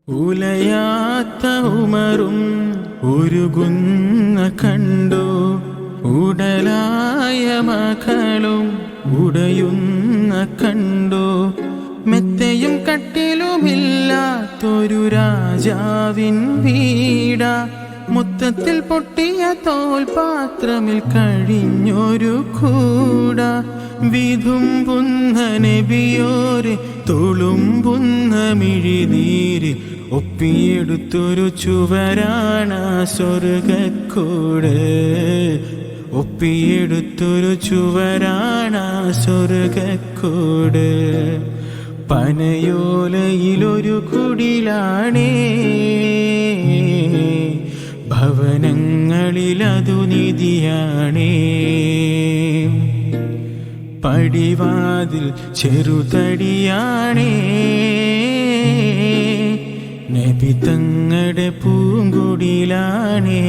ഉലയാത്ത ഉമറും ഉരുകുന്ന കണ്ടു, ഉടലായ മകളും ഉടയുന്ന കണ്ടു. മെത്തയും കട്ടിലുമില്ലാത്തൊരു രാജാവിൻ വീട, മൊത്തത്തിൽ പൊട്ടിയ തോൽപാത്രമിൽ കഴിഞ്ഞൊരു കൂട. വിതുമ്പുന്ന നബിയോരെ തുളുമ്പുന്ന മിഴിനീര് ഒപ്പിയെടുത്തൊരു ചുവരാണ് സ്വർഗക്കൂട്. ഒപ്പിയെടുത്തൊരു ചുവരാണ് സ്വർഗക്കൂട്. പനയോലയിലൊരു കുടിലാണേ, ഭവനങ്ങളിലതു നിധിയാണേ. പടിവാതിൽ ചെറുതടിയാണേ, നബി തങ്ങളുടെ പൂങ്കുടിലാണേ.